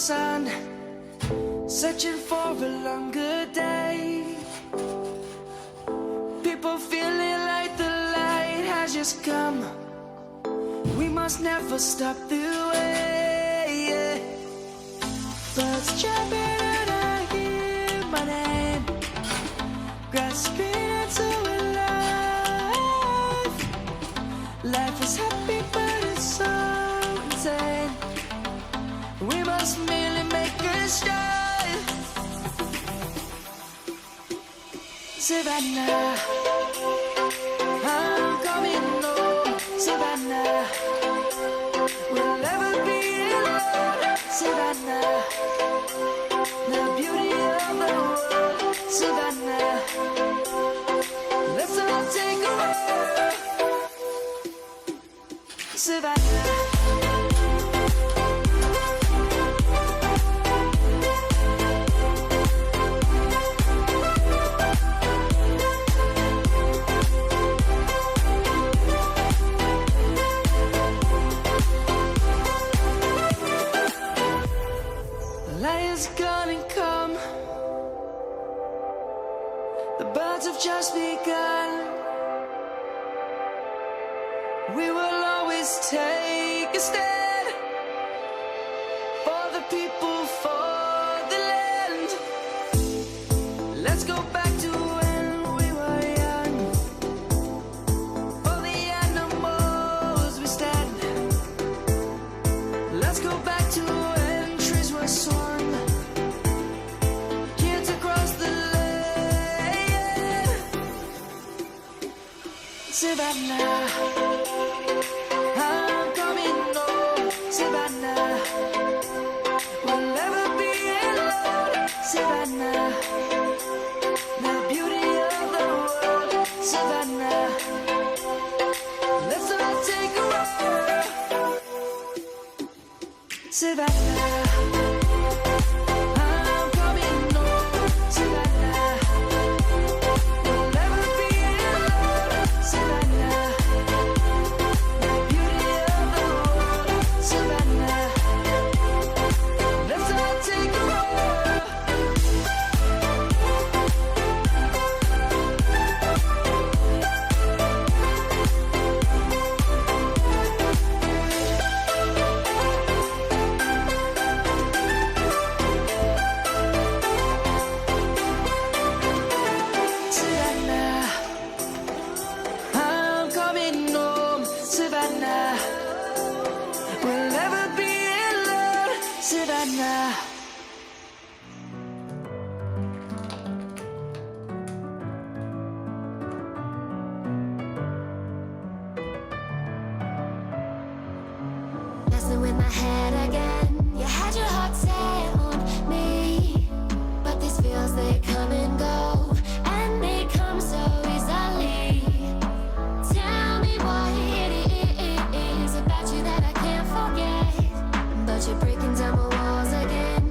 sun, searching for a longer day. People feeling like the light has just come. We must never stop the way. Birds chirping and I hear my name, grasping into a life. Life is happy but it's so insane. We must merely make a start. Savannah, I'm coming home. Savannah, we'll never be alone. Savannah, the beauty of the world. Savannah, let's all take a walk. Savannah. Gonna come. The birds have just begun. We will always take a stand for the people, for the land. Let's go back to when we were young. For the animals we stand. Let's go back to when trees were swung. Savannah, I'm coming home. Savannah, we'll never be alone. Savannah, the beauty of the world. Savannah, let's all take a walk. Savannah. We'll never be alone, Savannah. Messing with my head again. You had your heart set on me, but these feels, they come and go, and they come so easily. Tell me what it is about you that I can't forget, but you're breaking down my walls again.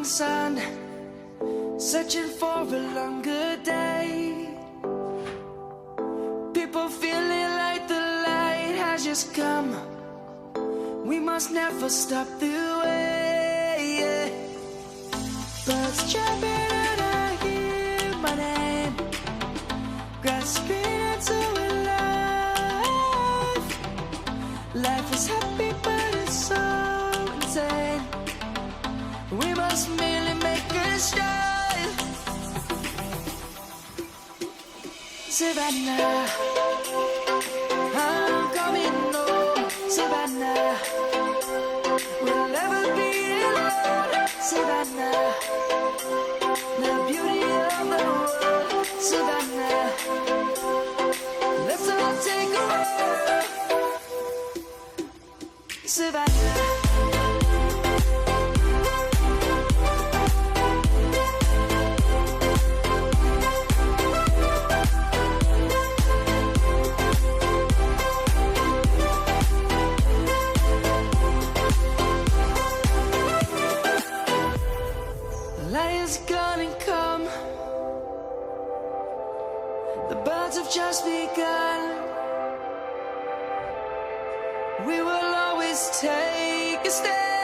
morning sun, searching for a longer day. People feeling like the light has just come. We must never stop the way. Birds chirping and I hear my name, grasping into a life. Life is happy but it's so insane. We must merely make a start. Savannah, I'm coming home. Savannah, we'll never be alone. Savannah, the beauty of the world. Savannah, let's all take a walk. Savannah. Lion's gonna come. The birds have just begun. We will always take a stand.